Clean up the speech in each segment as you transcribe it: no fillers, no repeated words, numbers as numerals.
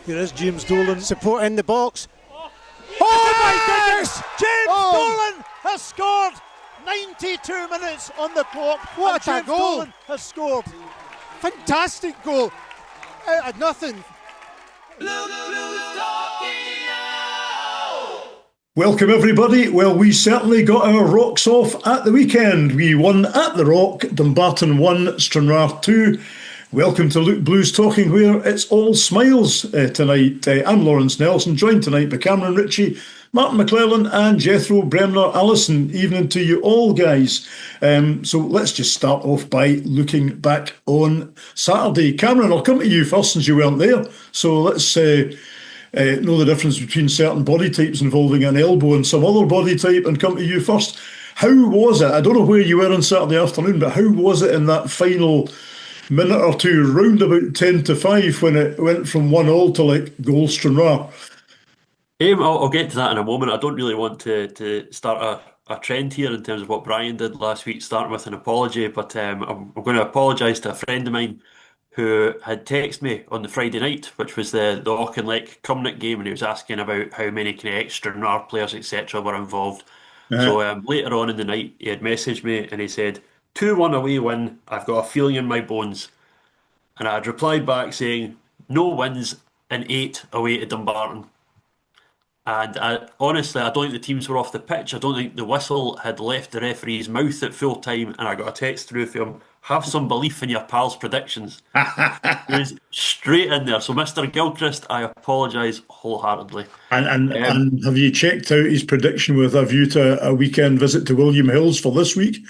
Here is James Dolan. Support in the box. Oh my goodness! James Dolan has scored! 92 minutes on the clock. What and a James goal! Dolan has scored. Fantastic goal. Out of nothing. Welcome everybody. Well, we certainly got our rocks off at the weekend. We won at the Rock, Dumbarton 1, Stranraer 2. Welcome to Luke Blues Talking, where it's all smiles tonight. I'm Lawrence Nelson, joined tonight by Cameron Ritchie, Martin McClellan and Jethro Bremner Allison. Evening to you all, guys. So let's just start off by looking back on Saturday. Cameron, I'll come to you first since you weren't there. So let's know the difference between certain body types involving an elbow and some other body type, and come to you first. How was it? I don't know where you were on Saturday afternoon, but how was it in that final minute or two, round about 10-5, when it went from 1-1 to like goal Stranraer? I'll get to that in a moment. I don't really want to start a trend here in terms of what Brian did last week, starting with an apology, but I'm going to apologise to a friend of mine who had texted me on the Friday night, which was the Auchinleck Cumnock game, and he was asking about how many kind of extra Stranraer players, etc., were involved. So later on in the night, he had messaged me and he said, 2-1 away win, I've got a feeling in my bones. And I had replied back saying, no wins and 8 away to Dumbarton. And honestly, I don't think the teams were off the pitch. I don't think the whistle had left the referee's mouth at full time. And I got a text through from him, have some belief in your pal's predictions. It was straight in there. So, Mr. Gilchrist, I apologise wholeheartedly. And have you checked out his prediction with a view to a weekend visit to William Hills for this week?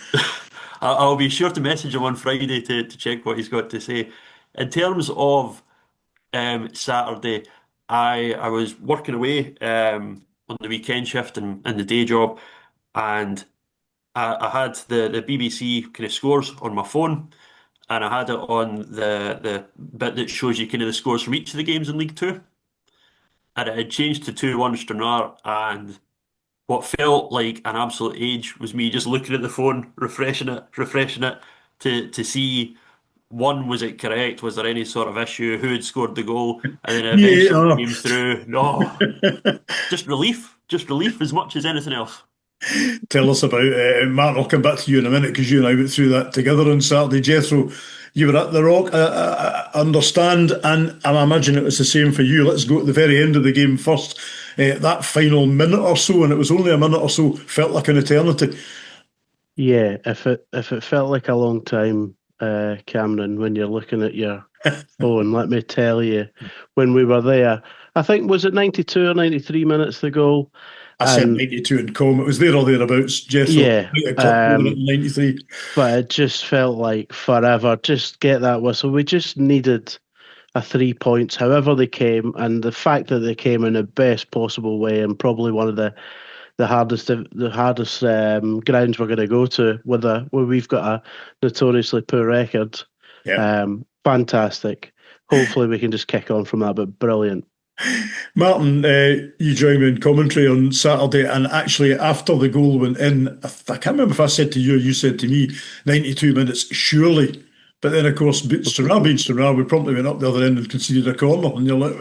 I'll be sure to message him on Friday to check what he's got to say. In terms of Saturday, I was working away on the weekend shift and the day job, and I had the BBC kind of scores on my phone, and I had it on the bit that shows you kind of the scores from each of the games in League Two, and it had changed to 2-1 Stranraer, and what felt like an absolute age was me just looking at the phone, refreshing it to see, one, was it correct? Was there any sort of issue? Who had scored the goal? And then eventually came through. No, just relief as much as anything else. Tell us about it. Martin, I'll come back to you in a minute because you and I went through that together on Saturday. Jethro, you were at the Rock, I understand, and I imagine it was the same for you. Let's go at the very end of the game first. That final minute or so, and it was only a minute or so, felt like an eternity. Yeah, if it felt like a long time, Cameron, when you're looking at your phone, let me tell you, when we were there, I think, was it 92 or 93 minutes the goal? I said 92 in com. It was there or thereabouts, Jethro. Yeah. 93. But it just felt like forever. Just get that whistle. We just needed a 3 points, however they came, and the fact that they came in the best possible way, and probably one of the hardest grounds we're going to go to, where we've got a notoriously poor record. Yeah. Fantastic. Hopefully we can just kick on from that, but brilliant. Martin, you joined me in commentary on Saturday, and actually after the goal went in, I can't remember if I said to you or you said to me, 92 minutes, surely. But then, of course, Stranraer, we promptly went up the other end and conceded a corner, and you're like...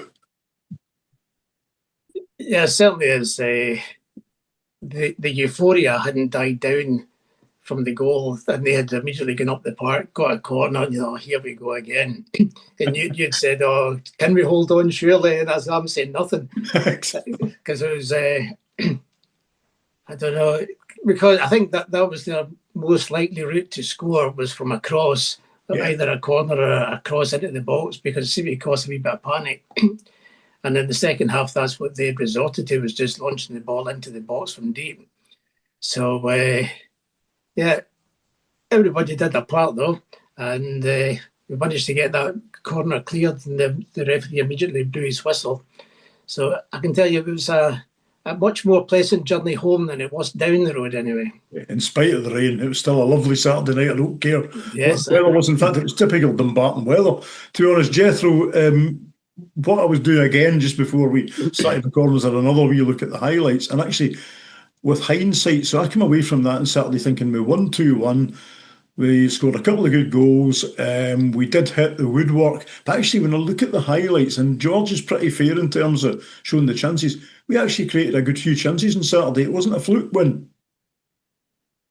Yeah, it certainly is. The euphoria hadn't died down from the goal, and they had immediately gone up the park, got a corner, and here we go again. And you'd said, oh, can we hold on, surely? And I'm saying nothing. Because it was, I don't know, because I think that was their most likely route to score was from a cross, either a corner or a cross into the box, because it seemed to cause a wee bit of panic. And in the second half, that's what they resorted to, was just launching the ball into the box from deep. So, everybody did their part, though. And we managed to get that corner cleared, and the referee immediately blew his whistle. So I can tell you it was a much more pleasant journey home than it was down the road, anyway. In spite of the rain, it was still a lovely Saturday night. I don't care. Yes. The weather was, in fact, it was typical Dumbarton weather. To be honest, Jethro, what I was doing again just before we started recording was another wee look at the highlights, and actually with hindsight, so I came away from that on Saturday thinking we won 2-1, We scored a couple of good goals. We did hit the woodwork. But actually, when I look at the highlights, and George is pretty fair in terms of showing the chances, we actually created a good few chances on Saturday. It wasn't a fluke win.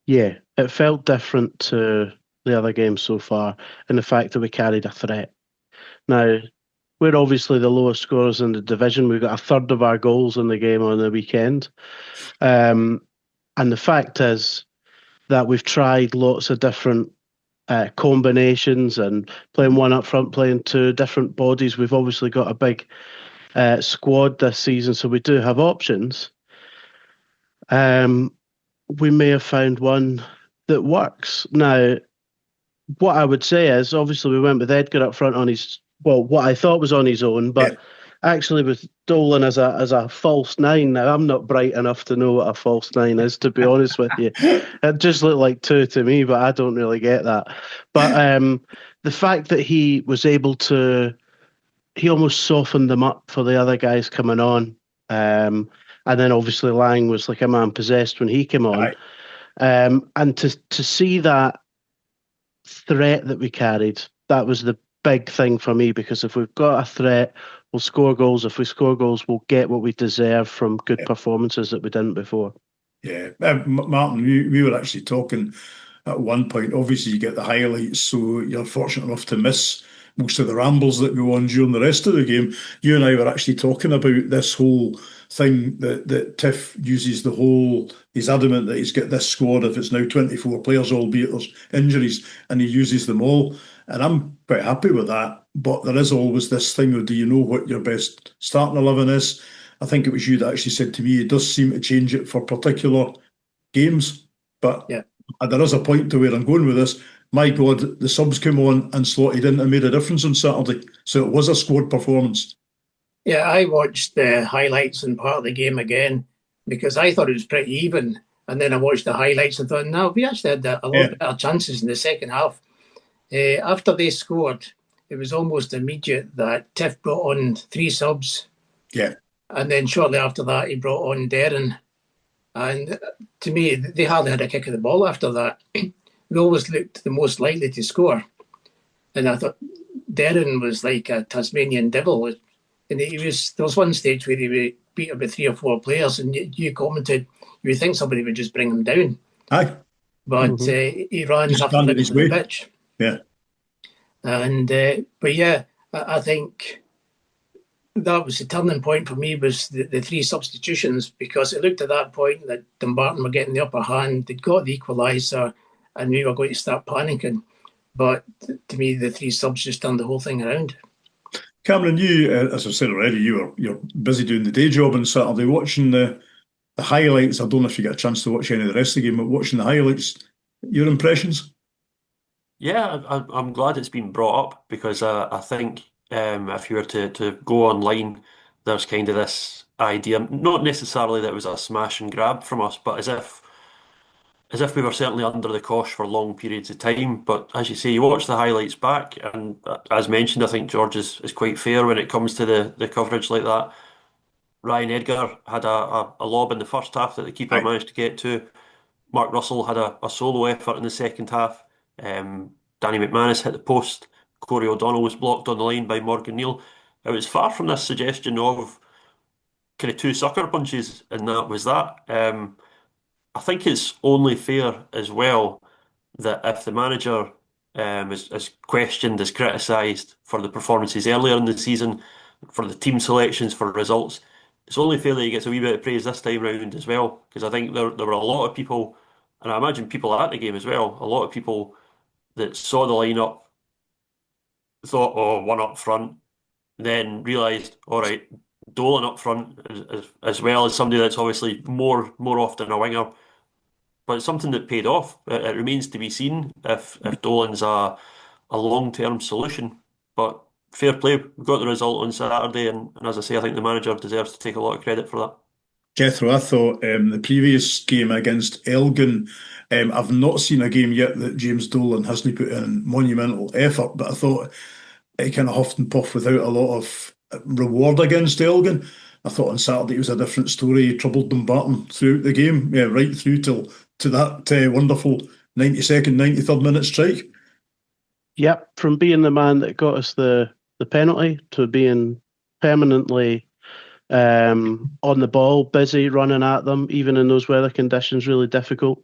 Yeah, it felt different to the other games so far in the fact that we carried a threat. Now, we're obviously the lowest scorers in the division. We got a third of our goals in the game on the weekend. And the fact is that we've tried lots of different combinations and playing one up front, playing two different bodies. We've obviously got a big squad this season, so we do have options. We may have found one that works. Now, what I would say is, obviously, we went with Edgar up front on his, well, what I thought was on his own, but actually with Dolan as a false nine. Now, I'm not bright enough to know what a false nine is, to be honest with you. It just looked like two to me, but I don't really get that. But the fact that he was able to, he almost softened them up for the other guys coming on. And then obviously Lang was like a man possessed when he came on. And to see that threat that we carried, that was the big thing for me, because if we've got a threat, we'll score goals. If we score goals, we'll get what we deserve from good performances that we didn't before. Yeah, Martin, we were actually talking at one point. Obviously, you get the highlights, so you're fortunate enough to miss most of the rambles that go on during the rest of the game. You and I were actually talking about this whole thing that Tiff uses the whole, he's adamant that he's got this squad, if it's now 24 players, albeit there's injuries, and he uses them all. And I'm quite happy with that. But there is always this thing of, do you know what your best starting 11 is? I think it was you that actually said to me, it does seem to change it for particular games. But there is a point to where I'm going with this. My God, the subs came on and slotted in and made a difference on Saturday. So it was a squad performance. Yeah, I watched the highlights and part of the game again because I thought it was pretty even. And then I watched the highlights and thought, no, we actually had a lot better chances in the second half. After they scored, it was almost immediate that Tiff brought on 3 subs. Yeah. And then shortly after that, he brought on Darren. And to me, they hardly had a kick of the ball after that. We always looked the most likely to score. And I thought Darren was like a Tasmanian devil. And there was one stage where he beat up with 3 or 4 players, and you commented, you would think somebody would just bring him down. Aye. But he ran half the length of the pitch. Yeah. And but yeah, I think that was the turning point for me, was the 3 substitutions, because it looked at that point that Dumbarton were getting the upper hand. They'd got the equaliser and we were going to start panicking. But to me, the 3 subs just turned the whole thing around. Cameron, you, as I said already, you're busy doing the day job on Saturday, watching the highlights. I don't know if you get a chance to watch any of the rest of the game, but watching the highlights, your impressions? Yeah, I'm glad it's been brought up, because I think if you were to go online, there's kind of this idea, not necessarily that it was a smash and grab from us, but as if we were certainly under the cosh for long periods of time. But as you say, you watch the highlights back, and as mentioned, I think George is quite fair when it comes to the coverage like that. Ryan Edgar had a lob in the first half that the keeper managed to get to. Mark Russell had a solo effort in the second half. Danny McManus hit the post. Corey O'Donnell was blocked on the line by Morgan Neal. It was far from this suggestion of kind of 2 sucker punches, and that was that. I think it's only fair as well that if the manager is questioned, is criticised for the performances earlier in the season, for the team selections, for results, it's only fair that he gets a wee bit of praise this time round as well, because I think there were a lot of people, and I imagine people at the game as well, a lot of people that saw the lineup, thought, oh, one up front, then realised, all right, Dolan up front as well as somebody that's obviously more often a winger. But it's something that paid off. It remains to be seen if Dolan's a long-term solution. But fair play, we got the result on Saturday, and as I say, I think the manager deserves to take a lot of credit for that. Jethro, I thought the previous game against Elgin, I've not seen a game yet that James Dolan hasn't put in monumental effort, but I thought he kind of huffed and puffed without a lot of reward against Elgin. I thought on Saturday it was a different story. He troubled Dumbarton throughout the game, right through to that wonderful 92nd, 93rd minute strike. Yep, from being the man that got us the penalty to being permanently on the ball, busy, running at them, even in those weather conditions, really difficult.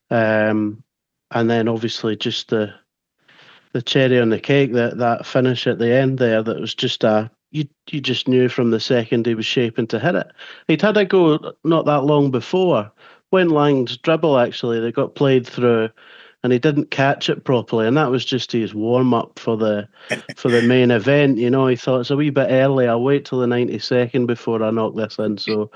And then obviously just the cherry on the cake, that finish at the end there, that was just you just knew from the second he was shaping to hit it. He'd had a go not that long before, when Lang's dribble actually, they got played through and he didn't catch it properly, and that was just his warm-up for the main event. You know, he thought it's a wee bit early, I'll wait till the 92nd before I knock this in, so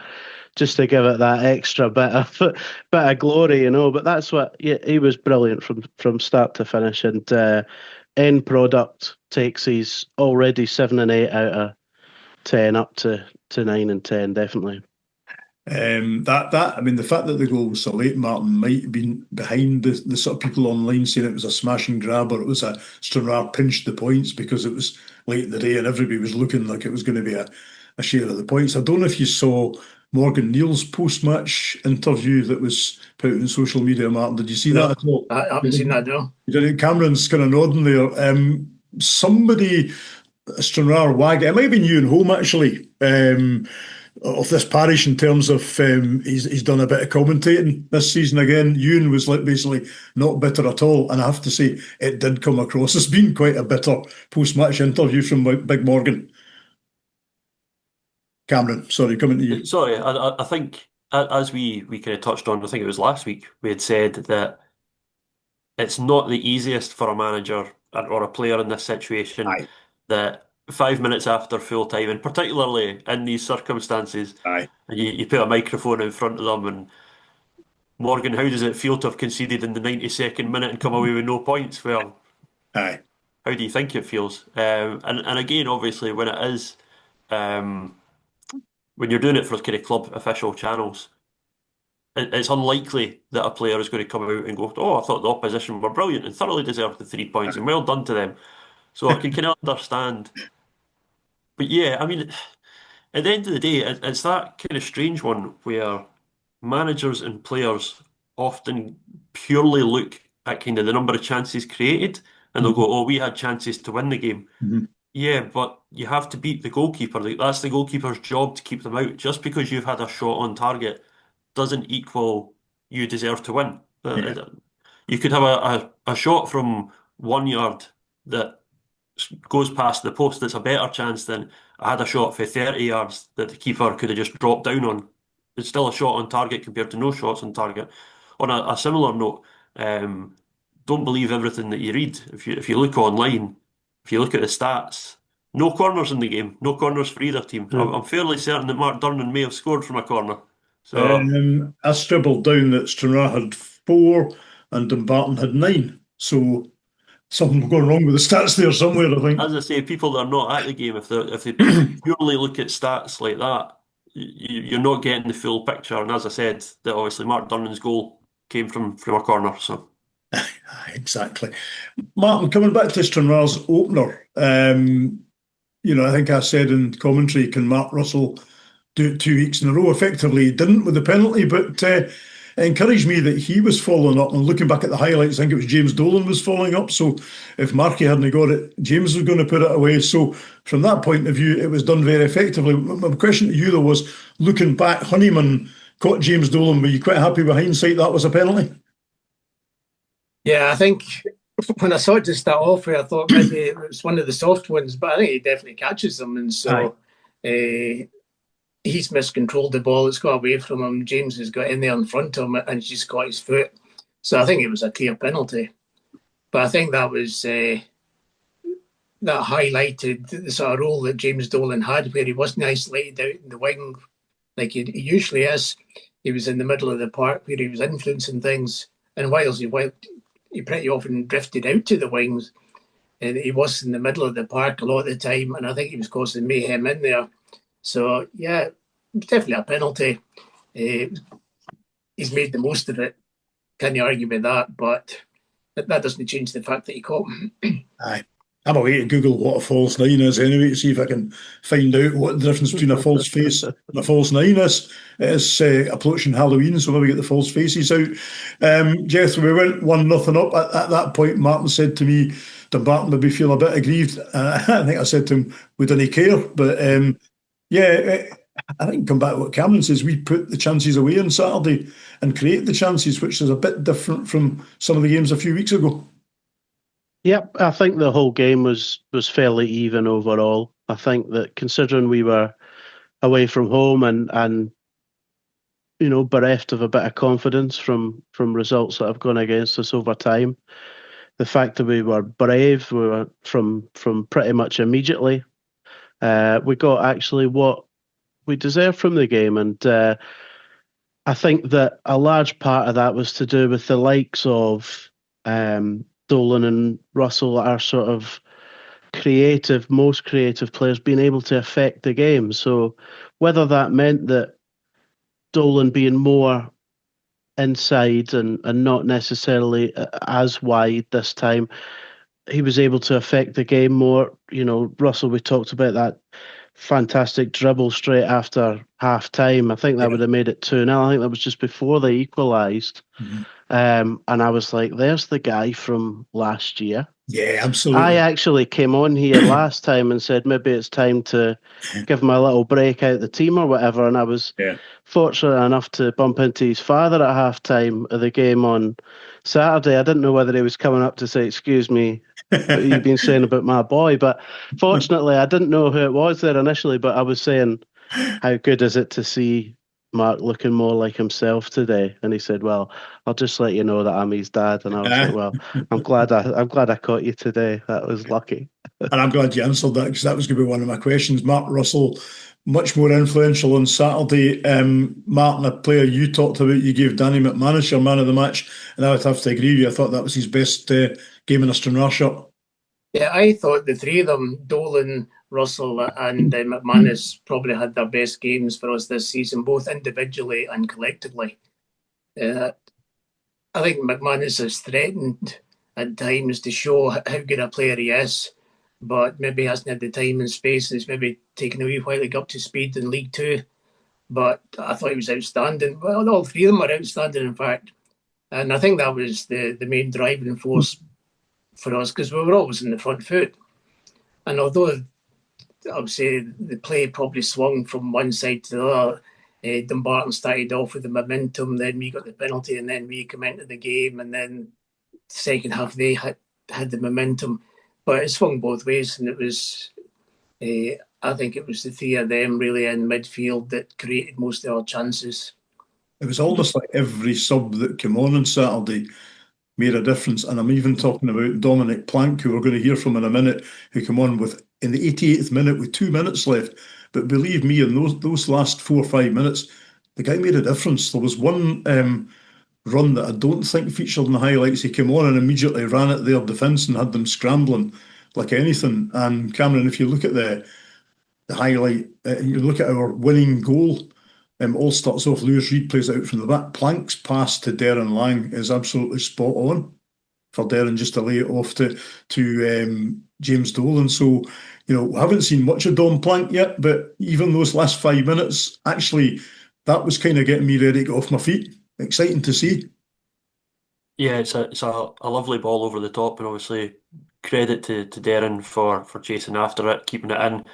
just to give it that extra bit of glory, you know. But that's what, yeah, he was brilliant from start to finish, and end product takes his already 7 and 8 out of 10 up to 9 and 10, definitely. I mean, the fact that the goal was so late, Martin, might have been behind the sort of people online saying it was a smash and grab, or it was a Stranraer pinched the points because it was late in the day and everybody was looking like it was going to be a share of the points. I don't know if you saw Morgan Neal's post-match interview that was put out on social media, Martin. Did you see that at all? I haven't seen that, no. Cameron's kind of nodding there. Somebody, Stranraer wag, it might have been Ewan Holm actually, of this parish, in terms of he's done a bit of commentating this season again. Ewan was like basically not bitter at all, and I have to say it did come across as being quite a bitter post-match interview from Big Morgan. Cameron, sorry, coming to you. Sorry, I think as we kind of touched on, I think it was last week, we had said that it's not the easiest for a manager or a player in this situation. Aye. That 5 minutes after full time, and particularly in these circumstances, Aye. you put a microphone in front of them and, Morgan, how does it feel to have conceded in the 92nd minute and come away with no points? Well, Aye. how do you think it feels? And again, obviously, when it is, when you're doing it for kind of club official channels, it's unlikely that a player is going to come out and go, "Oh, I thought the opposition were brilliant and thoroughly deserved the 3 points, and well done to them." So I can kind of understand. But yeah, I mean, at the end of the day, it's that kind of strange one where managers and players often purely look at kind of the number of chances created, and they'll go, "Oh, we had chances to win the game." Mhm. Yeah, but you have to beat the goalkeeper. That's the goalkeeper's job to keep them out. Just because you've had a shot on target doesn't equal you deserve to win. Yeah. You could have a shot from 1 yard that goes past the post that's a better chance than I had a shot for 30 yards that the keeper could have just dropped down on. It's still a shot on target compared to no shots on target. On a similar note, don't believe everything that you read. If you look online, if you look at the stats, no corners in the game, no corners for either team. I'm fairly certain that Mark Durnan may have scored from a corner. So I scribbled down that Stranraer had 4 and Dumbarton had 9. So something going wrong with the stats there somewhere, I think. as I say, people that are not at the game, if they purely look at stats like that, you're not getting the full picture. And as I said, that obviously Mark Durnan's goal came from a corner. So Exactly. Martin, coming back to Stranraer's opener, I think I said in commentary, can Mark Russell do it 2 weeks in a row? Effectively, he didn't with the penalty, but it encouraged me that he was following up. And looking back at the highlights, I think it was James Dolan was following up. So if Marky hadn't got it, James was going to put it away. So from that point of view, it was done very effectively. My question to you, though, was looking back, Honeyman caught James Dolan. Were you quite happy with hindsight that was a penalty? Yeah, I think when I saw it to start off with, I thought maybe it was one of the soft ones, but I think he definitely catches them. And so he's miscontrolled the ball. It's got away from him. James has got in there in front of him and he's just got his foot. So I think it was a clear penalty. But I think that was that highlighted the sort of role that James Dolan had, where he wasn't isolated out in the wing like he usually is. He was in the middle of the park where he was influencing things. And whilst he pretty often drifted out to the wings, and he was in the middle of the park a lot of the time, and I think he was causing mayhem in there. So, yeah, it was definitely a penalty. He's made the most of it. Can you argue with that? But that doesn't change the fact that he caught him. Aye. I'm away to Google what a false nine is anyway to see if I can find out what the difference between a false face and a false nine is. It is approaching Halloween, so maybe get the false faces out. Jethro, we went 1-0 up. At that point, Martin said to me, Dumbarton would be feeling a bit aggrieved. I think I said to him, we didn't care. But I think come back to what Cameron says, we put the chances away on Saturday and create the chances, which is a bit different from some of the games a few weeks ago. Yep, I think the whole game was fairly even overall. I think that considering we were away from home and bereft of a bit of confidence from results that have gone against us over time, the fact that we were brave, we were from pretty much immediately. We got actually what we deserved from the game, and I think that a large part of that was to do with the likes of Dolan and Russell, are sort of most creative players, being able to affect the game. So whether that meant that Dolan being more inside and not necessarily as wide this time, he was able to affect the game more. Russell, we talked about that fantastic dribble straight after half time. I think that would have made it 2-0. I think that was just before they equalised. Mm-hmm. And I was like, there's the guy from last year. Yeah, absolutely. I actually came on here last time and said maybe it's time to give him a little break out the team or whatever. And I was fortunate enough to bump into his father at half time of the game on Saturday. I didn't know whether he was coming up to say, excuse me, what you've been saying about my boy. But fortunately, I didn't know who it was there initially, but I was saying, how good is it to see Mark looking more like himself today? And he said, well, I'll just let you know that I'm his dad. And I was like, well, I'm glad I caught you today. That was lucky. And I'm glad you answered that, because that was going to be one of my questions. Mark Russell, much more influential on Saturday. Martin, a player you talked about, you gave Danny McManus your man of the match, and I would have to agree with you. I thought that was his best game in a Stranraer shirt. Yeah, I thought the three of them, Dolan, Russell and McManus, probably had their best games for us this season, both individually and collectively. I think McManus has threatened at times to show how good a player he is, but maybe hasn't had the time and space, and it's maybe taken a wee while to get up to speed in League Two. But I thought he was outstanding. Well, all three of them were outstanding, in fact. And I think that was the main driving force for us, because we were always in the front foot. And although I would say the play probably swung from one side to the other, Dumbarton started off with the momentum, then we got the penalty, and then we came into the game, and then the second half they had the momentum. But it swung both ways, and it was, I think it was the three of them really in midfield that created most of our chances. It was almost like every sub that came on Saturday made a difference. And I'm even talking about Dominic Plank, who we're going to hear from in a minute, who came on in the 88th minute with 2 minutes left. But believe me, in those last 4 or 5 minutes, the guy made a difference. There was one run that I don't think featured in the highlights. He came on and immediately ran at their defence and had them scrambling like anything. And Cameron, if you look at the highlight, you look at our winning goal, all starts off, Lewis Reid plays it out from the back. Plank's pass to Darren Lang is absolutely spot on for Darren just to lay it off to James Dolan. So, we haven't seen much of Dom Plank yet, but even those last 5 minutes, actually, that was kind of getting me ready to get off my feet. Exciting to see. Yeah, it's a lovely ball over the top, and obviously credit to Darren for chasing after it, keeping it in,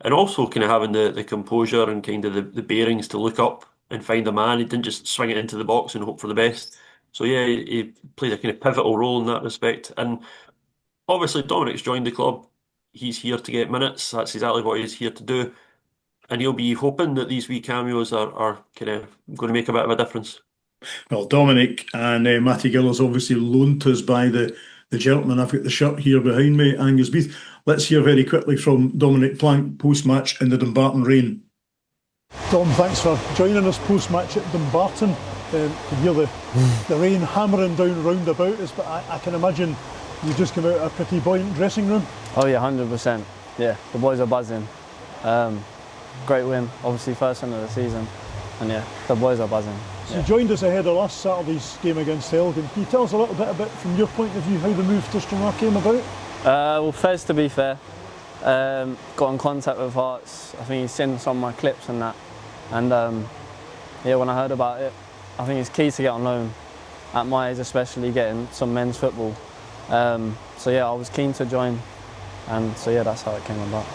and also kind of having the composure and kind of the bearings to look up and find a man. He didn't just swing it into the box and hope for the best. So yeah, he played a kind of pivotal role in that respect. And obviously Dominic's joined the club. He's here to get minutes. That's exactly what he's here to do. And he'll be hoping that these wee cameos are kind of going to make a bit of a difference. Well, Dominic and Matty Gill is obviously loaned to us by the gentleman. I've got the shirt here behind me, Angus Beath. Let's hear very quickly from Dominic Plank post-match in the Dumbarton rain. Dom, thanks for joining us post-match at Dumbarton. You can hear the rain hammering down round about us, but I can imagine you just come out of a pretty buoyant dressing room. Oh yeah, 100%. Yeah, the boys are buzzing. Great win, obviously first win of the season, and yeah, the boys are buzzing. So you joined us ahead of last Saturday's game against Elgin. Can you tell us a little bit about, from your point of view, how the move to Stranraer came about? Well, Fez, to be fair, got in contact with Hearts. I think he's seen some of my clips and that. And yeah, when I heard about it, I think it's key to get on loan at my age, especially getting some men's football. So yeah, I was keen to join, and so yeah, that's how it came about.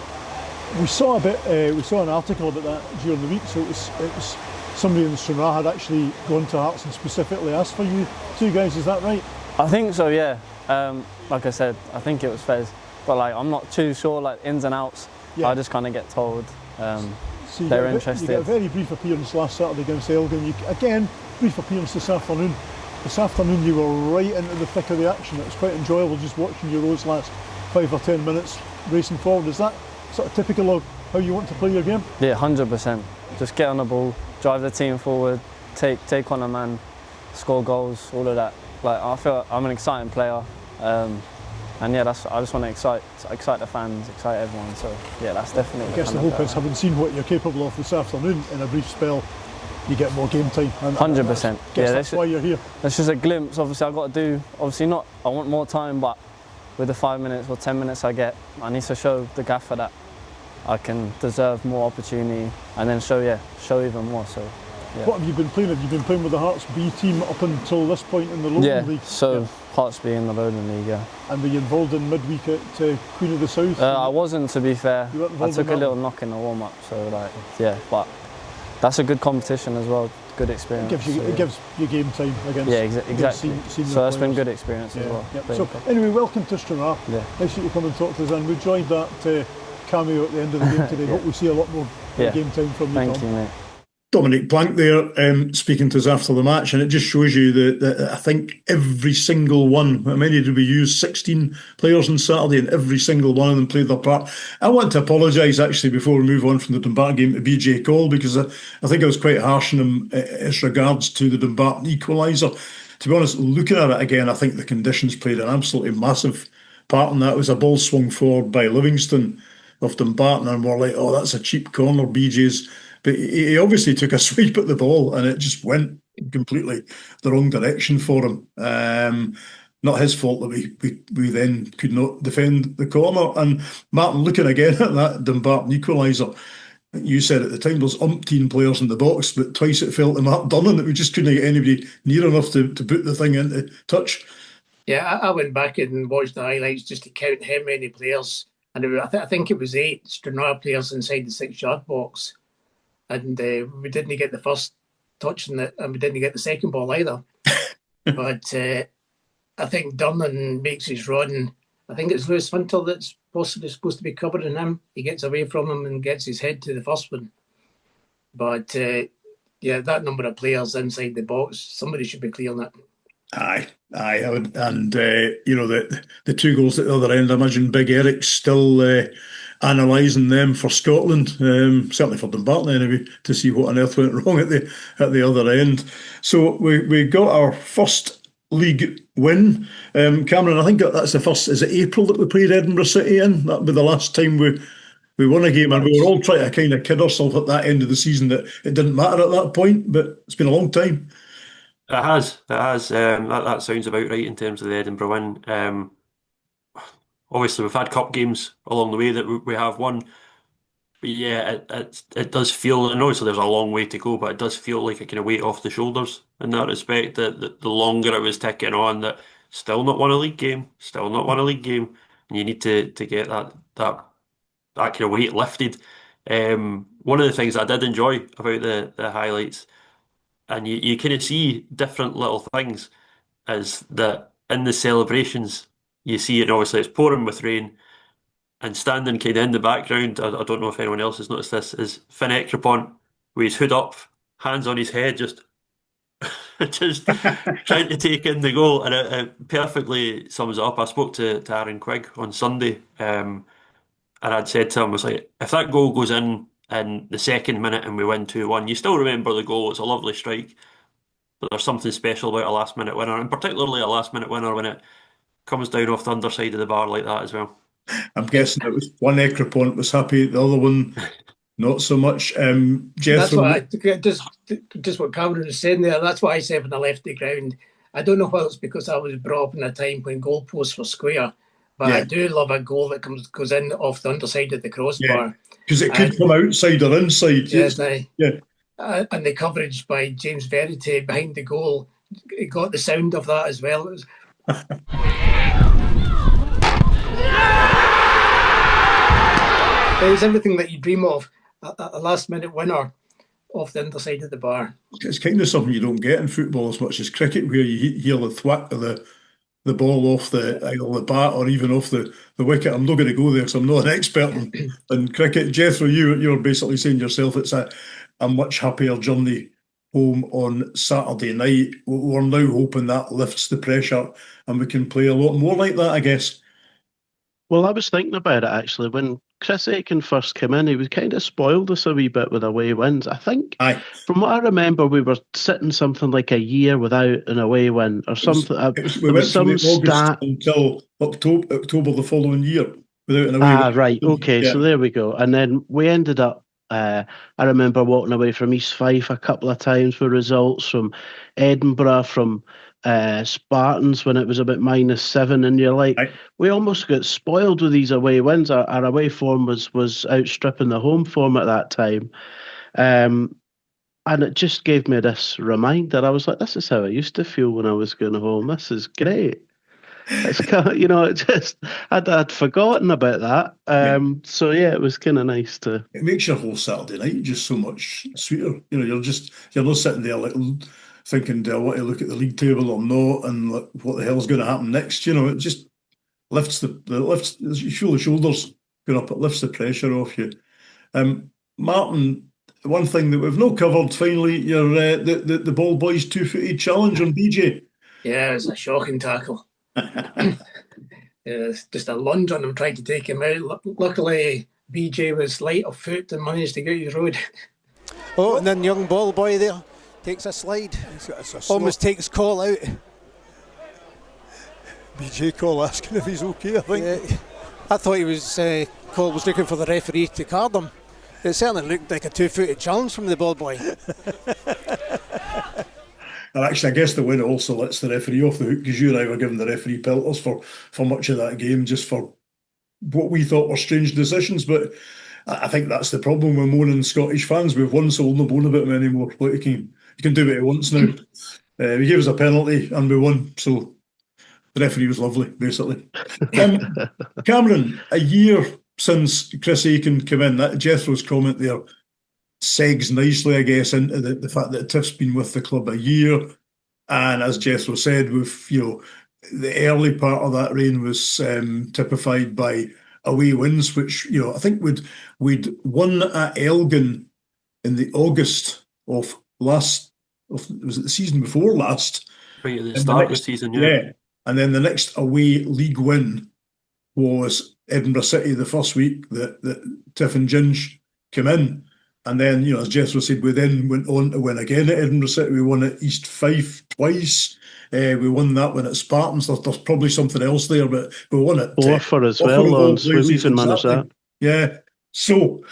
We saw an article about that during the week. So it was somebody in Stranraer had actually gone to Hearts and specifically asked for you two guys. Is that right? I think so, yeah. Like I said, I think it was Fez, but like I'm not too sure like ins and outs. Yeah. I just kind of get told so they're interested. You got a very brief appearance last Saturday against Elgin. Again, brief appearance this afternoon. This afternoon you were right into the thick of the action. It was quite enjoyable just watching you those last 5 or 10 minutes racing forward. Is that sort of typical of how you want to play your game? Yeah, 100%. Just get on the ball, drive the team forward, take on a man, score goals, all of that. Like I feel I'm an exciting player, and yeah, I just want to excite the fans, excite everyone. So yeah, that's definitely. I guess the hope is, having seen what you're capable of this afternoon in a brief spell, you get more game time. 100%. Yeah, that's why you're here. That's just a glimpse. Obviously, I've got to do. Obviously, not. I want more time, but with the 5 minutes or 10 minutes I get, I need to show the gaffer that I can deserve more opportunity, and then show even more. So. Yeah. What have you been playing? Have you been playing with the Hearts B team up until this point in the Lowland League? So Hearts B in the Lowland League, yeah. And were you involved in midweek at Queen of the South? I wasn't, to be fair. I took a little knock in the warm-up, so like, yeah, but that's a good competition as well, good experience. It gives you game time against. Yeah, exactly. So that's been good experience as well. Yep. So anyway, welcome to Stranraer. Yeah. Nice that you come and talk to us, and we enjoyed that cameo at the end of the game today. Yeah. Hope we see a lot more game time from you. Thank you, mate. Dominic Plank there speaking to us after the match, and it just shows you that I think every single one, how many did we use? 16 players on Saturday, and every single one of them played their part. I want to apologise actually before we move on from the Dumbarton game to BJ Cole, because I think I was quite harsh on him as regards to the Dumbarton equaliser. To be honest, looking at it again, I think the conditions played an absolutely massive part in that. It was a ball swung forward by Livingston of Dumbarton, and we're like, oh, that's a cheap corner, BJ's. But he obviously took a sweep at the ball and it just went completely the wrong direction for him. Not his fault that we then could not defend the corner. And Martin, looking again at that Dumbarton equaliser, you said at the time there's umpteen players in the box, but twice it fell to Mark Dunnan that we just couldn't get anybody near enough to put the thing into touch. Yeah, I went back and watched the highlights just to count how many players. And I think it was 8 Stranraer players inside the 6-yard box. And we didn't get the first touch in it, and we didn't get the second ball either. But I think Dunnan makes his run. I think it's Lewis Fintel that's possibly supposed to be covering him. He gets away from him and gets his head to the first one. But yeah, that number of players inside the box, somebody should be clearing it. Aye, I would, and the 2 goals at the other end. I imagine Big Eric's still analysing them for Scotland, certainly for Dumbarton anyway, to see what on earth went wrong at the other end. So we got our first league win, Cameron. I think that's the first. Is it April that we played Edinburgh City in? That'll be the last time we won a game, and we were all trying to kind of kid ourselves at that end of the season that it didn't matter at that point. But it's been a long time. It has. That sounds about right in terms of the Edinburgh win. Obviously, we've had cup games along the way that we have won. But yeah, it does feel, and obviously there's a long way to go, but it does feel like a kind of weight off the shoulders in that respect, that the longer it was ticking on, that still not won a league game, and you need to get that kind of weight lifted. One of the things I did enjoy about the highlights, and you kind of see different little things, is that in the celebrations, you see it, and obviously it's pouring with rain, and standing kind of in the background, I don't know if anyone else has noticed this, is Finn Ekrapont with his hood up, hands on his head, just trying to take in the goal, and it perfectly sums it up. I spoke to Aaron Quigg on Sunday, and I'd said to him, I was like, if that goal goes in the second minute and we win 2-1, you still remember the goal, it's a lovely strike, but there's something special about a last minute winner, and particularly a last minute winner when it comes down off the underside of the bar like that as well. I'm guessing it was one Ekrapont was happy, the other one not so much. Jethro, that's what just what Cameron was saying there. That's what I said when I left the ground. I don't know whether it's because I was brought up in a time when goalposts were square, But I do love a goal that goes in off the underside of the crossbar. Because it could come outside or inside. Yes, yeah. And the coverage by James Verity behind the goal, it got the sound of that as well. It was... It was everything that you dream of, a last-minute winner off the underside of the bar. It's kind of something you don't get in football as much as cricket, where you hear the thwack of the ball off either the bat or even off the wicket. I'm not going to go there because I'm not an expert in cricket. Jethro, you're basically saying yourself it's a much happier journey home on Saturday night. We're now hoping that lifts the pressure and we can play a lot more like that, I guess. Well, I was thinking about it actually. When Chris Aiken first came in, he was kind of spoiled us a wee bit with away wins. I think, from what I remember, we were sitting something like a year without an away win or something. We went from August until October the following year without an away win. Right. Okay, so there we go. And then we ended up, I remember walking away from East Fife a couple of times with results, from Edinburgh, from Spartans when it was about -7, and you're like, we almost got spoiled with these away wins. Our away form was outstripping the home form at that time, and it just gave me this reminder. I was like, this is how I used to feel when I was going home. This is great. It's kind of, it just I'd forgotten about that. So yeah, it was kind of nice to. It makes your whole Saturday night just so much sweeter. You're not sitting there like thinking, do I want to look at the league table or not, and what the hell's going to happen next? It just lifts you feel the shoulders going up. It lifts the pressure off you. Martin, one thing that we've not covered, finally, your the ball boys 2-footed challenge on BJ. Yeah, it was a shocking tackle. Just a lunge on him, trying to take him out. Luckily, BJ was light of foot and managed to get his road. Oh, and then young ball boy there takes a slide. Almost takes Cole out. BJ Cole asking if he's okay, I think. Yeah, I thought he was Cole was looking for the referee to card him. It certainly looked like a 2-footed challenge from the ball boy. And actually, I guess the win also lets the referee off the hook, because you and I were giving the referee pelters for much of that game, just for what we thought were strange decisions. But I think that's the problem with moaning Scottish fans. We've won, so we'll not moan about them anymore. Like, you can do what he wants now. He gave us a penalty and we won, so the referee was lovely, basically. Cameron, a year since Chris Aiken came in, that Jethro's comment there segs nicely, I guess, into the fact that Tiff's been with the club a year. And as Jethro said, with the early part of that reign was typified by away wins, which I think we'd won at Elgin in the August of was it the season before last? Right at the start of the season, yeah. And then the next away league win was Edinburgh City the first week that Tiff and Ginge came in. And then, as Jethro said, we then went on to win again at Edinburgh City. We won at East Fife twice. We won that one at Spartans. There's probably something else there, but we won it. Offer as well on Swimmington managed that. Yeah. So,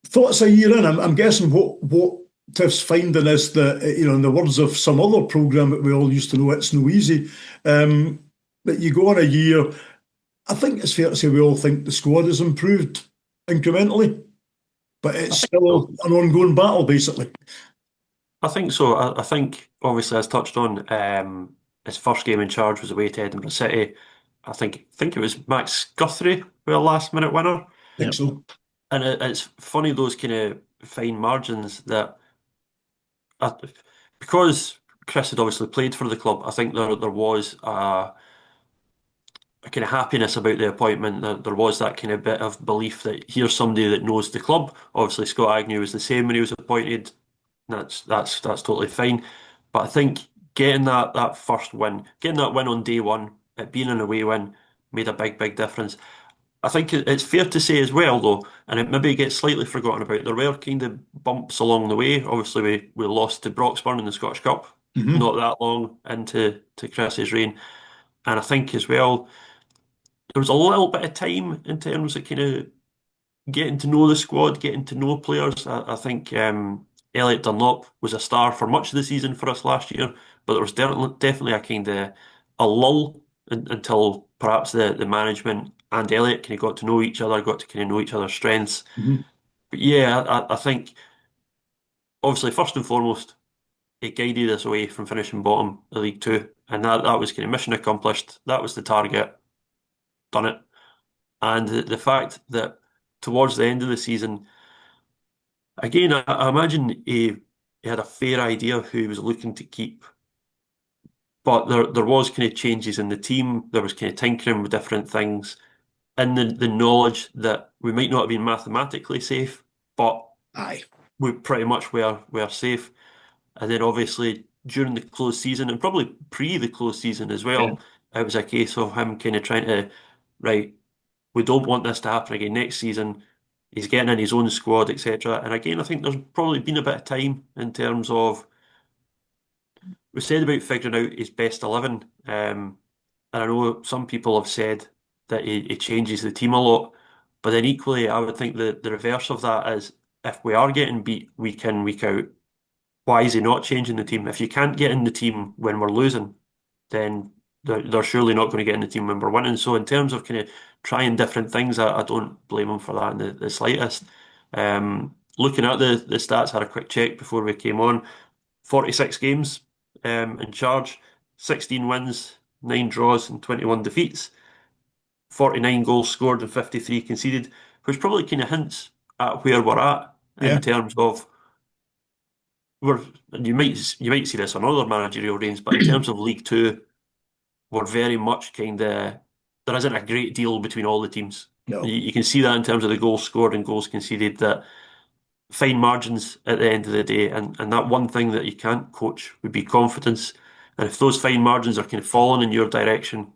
thoughts a year in. I'm guessing what Tiff's finding is that, in the words of some other programme that we all used to know, it's no easy. But you go on a year, I think it's fair to say we all think the squad has improved incrementally. But it's still an ongoing battle, basically. I think so. I think, obviously, as touched on, his first game in charge was away to Edinburgh City. I think it was Max Guthrie with a last-minute winner. I think so. And it's funny, those kind of fine margins that... because Chris had obviously played for the club, I think there was a kind of happiness about the appointment. There was that kind of bit of belief that here's somebody that knows the club. Obviously, Scott Agnew was the same when he was appointed. That's totally fine. But I think getting that first win, getting that win on day one, it being an away win, made a big difference. I think it's fair to say as well, though, and it maybe gets slightly forgotten about, there were kind of bumps along the way. Obviously, we lost to Broxburn in the Scottish Cup, not that long into Chris's reign. And I think as well, there was a little bit of time in terms of kind of getting to know the squad, getting to know players. I think Elliot Dunlop was a star for much of the season for us last year, but there was definitely a kind of a lull until perhaps the management and Elliot kind of got to know each other, got to kind of know each other's strengths. But yeah, I think obviously first and foremost, it guided us away from finishing bottom of League Two, and that was kind of mission accomplished. That was the target, done it. And the fact that towards the end of the season, again, I imagine he had a fair idea of who he was looking to keep. But there was kind of changes in the team. There was kind of tinkering with different things, and the knowledge that we might not have been mathematically safe, but Aye. we pretty much were safe. And then obviously during the closed season and probably pre the closed season as well, it was a case of him kind of trying to, right, we don't want this to happen again next season. He's getting in his own squad, etc. And again, I think there's probably been a bit of time in terms of we said about figuring out his best 11. And I know some people have said that he changes the team a lot, but then equally, I would think the reverse of that is if we are getting beat week in, week out, why is he not changing the team? If you can't get in the team when we're losing, then they're surely not going to get in the team when we're winning. So in terms of kind of trying different things, I don't blame him for that in the slightest. Looking at the stats, had a quick check before we came on. 46 games in charge, 16 wins, 9 draws and 21 defeats. 49 goals scored and 53 conceded, which probably kind of hints at where we're at in terms of you might see this on other managerial reigns, but in terms of League Two, we're very much kind of there isn't a great deal between all the teams. No. You can see that in terms of the goals scored and goals conceded, that fine margins at the end of the day, and that one thing that you can't coach would be confidence. And if those fine margins are kind of falling in your direction,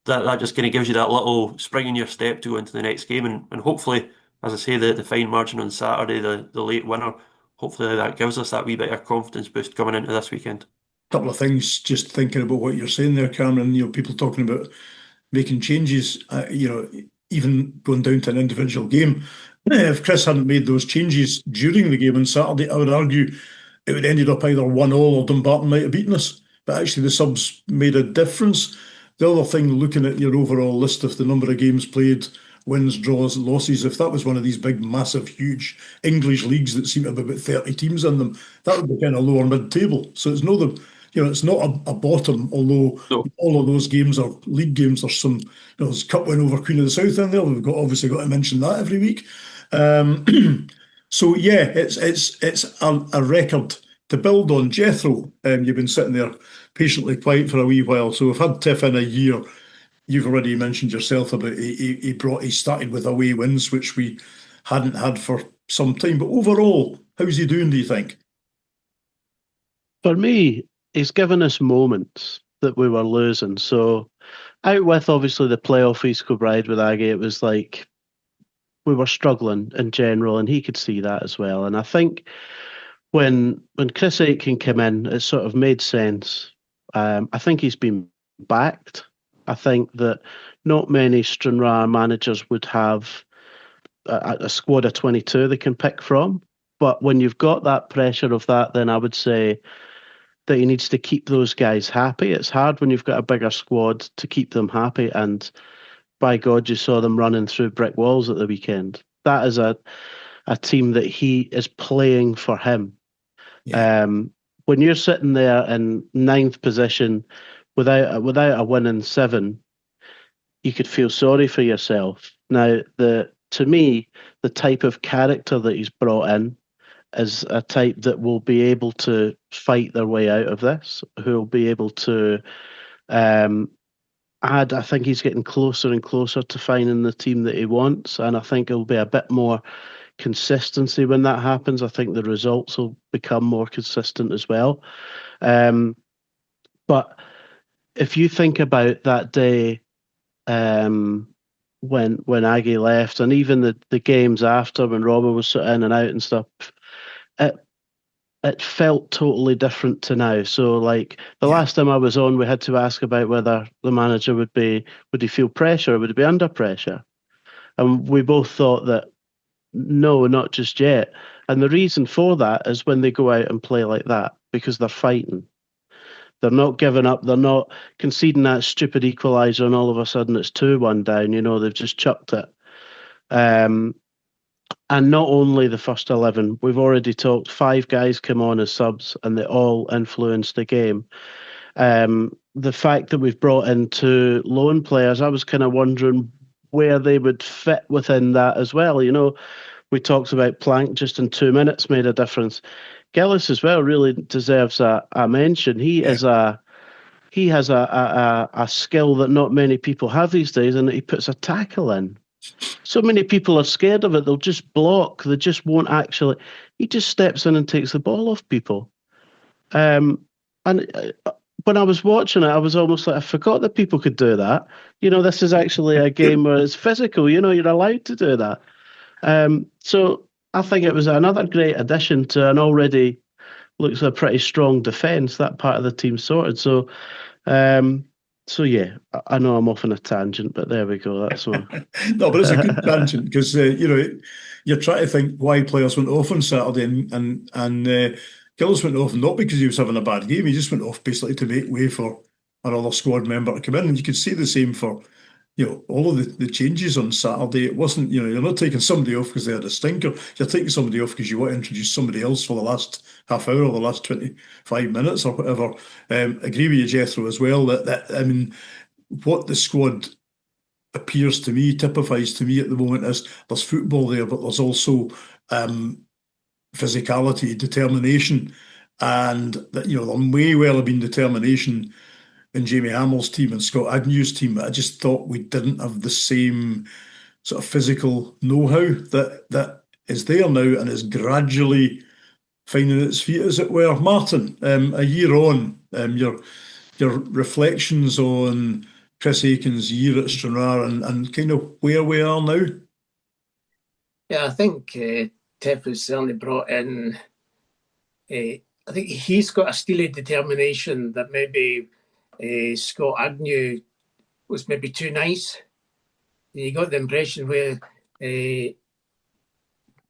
that just kind of gives you that little spring in your step to go into the next game, and hopefully, as I say, the fine margin on Saturday, the late winner, hopefully that gives us that wee bit of confidence boost coming into this weekend. Couple of things, just thinking about what you're saying there, Cameron. People talking about making changes. Even going down to an individual game. If Chris hadn't made those changes during the game on Saturday, I would argue it would have ended up either 1-1 or Dumbarton might have beaten us. But actually, the subs made a difference. The other thing, looking at your overall list of the number of games played, wins, draws, losses, if that was one of these big, massive, huge English leagues that seem to have about 30 teams in them, that would be kind of lower mid-table. So it's it's not a bottom, although all of those games are league games. There's some, there's cup win over Queen of the South in there. We've obviously got to mention that every week. So yeah, it's a record to build on. Jethro, you've been sitting there patiently quiet for a wee while. So we've had Tiff in a year. You've already mentioned yourself about he started with away wins, which we hadn't had for some time. But overall, how's he doing, do you think? For me, he's given us moments that we were losing. So out with obviously the playoff East Kilbride with Aggie, it was like we were struggling in general, and he could see that as well. And I think when Chris Aitken came in, it sort of made sense. I think he's been backed. I think that not many Stranraer managers would have a squad of 22 they can pick from. But when you've got that pressure of that, then I would say that he needs to keep those guys happy. It's hard when you've got a bigger squad to keep them happy. And by God, you saw them running through brick walls at the weekend. That is a team that he is playing for him. Yeah. When you're sitting there in 9th position without a win in 7, you could feel sorry for yourself. Now, to me, the type of character that he's brought in is a type that will be able to fight their way out of this, who will be able to add. I think he's getting closer and closer to finding the team that he wants, and I think it'll be a bit more consistency when that happens. I think the results will become more consistent as well. But if you think about that day when Aggie left, and even the games after when Robert was sort of in and out and stuff, it felt totally different to now. So like the last time I was on, we had to ask about whether the manager would he feel pressure, would he be under pressure? And we both thought that no, not just yet. And the reason for that is when they go out and play like that, because they're fighting. They're not giving up. They're not conceding that stupid equaliser and all of a sudden it's 2-1 down. You know, they've just chucked it. And not only the first 11, we've already talked, 5 guys come on as subs and they all influenced the game. The fact that we've brought in 2 loan players, I was kind of wondering where they would fit within that as well. You know, we talked about Plank just in 2 minutes made a difference. Gillis as well really deserves a mention. He has a skill that not many people have these days, and he puts a tackle in. So many people are scared of it. They'll just block. They just won't actually. He just steps in and takes the ball off people. And when I was watching it, I was almost like, I forgot that people could do that. You know, this is actually a game where it's physical. You know, you're allowed to do that. So I think it was another great addition to an already looks a pretty strong defence. That part of the team sorted. So yeah, I know I'm off on a tangent, but there we go. That's one. No, but it's a good tangent because you know, you're trying to think why players went off on Saturday, and Gillis went off not because he was having a bad game. He just went off basically to make way for another squad member to come in, and you could see the same for, you know, all of the changes on Saturday. It wasn't, you know, you're not taking somebody off because they had a stinker. You're taking somebody off because you want to introduce somebody else for the last half hour or the last 25 minutes or whatever. Agree with you, Jethro, as well. That I mean, what the squad appears to me, typifies to me at the moment is there's football there, but there's also physicality, determination, and that, you know, there may well have been determination in Jamie Hamill's team and Scott Agnew's team. I just thought we didn't have the same sort of physical know-how that is there now and is gradually finding its feet, as it were. Martin, a year on, your reflections on Chris Aiken's year at Stranraer and kind of where we are now? Yeah, I think Tiff has certainly brought in, I think he's got a steely determination that maybe Scott Agnew was maybe too nice. You got the impression where he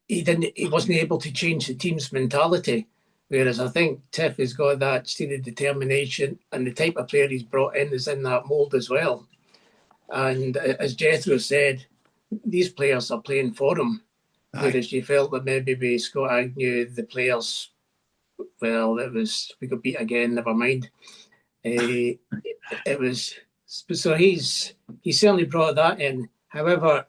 wasn't able to change the team's mentality, whereas I think Tiff has got that steely determination, and the type of player he's brought in is in that mould as well. And as Jethro said, these players are playing for him, whereas you felt that maybe with Scott Agnew, the players, well, we got beat again, never mind. It was so he's certainly brought that in. However,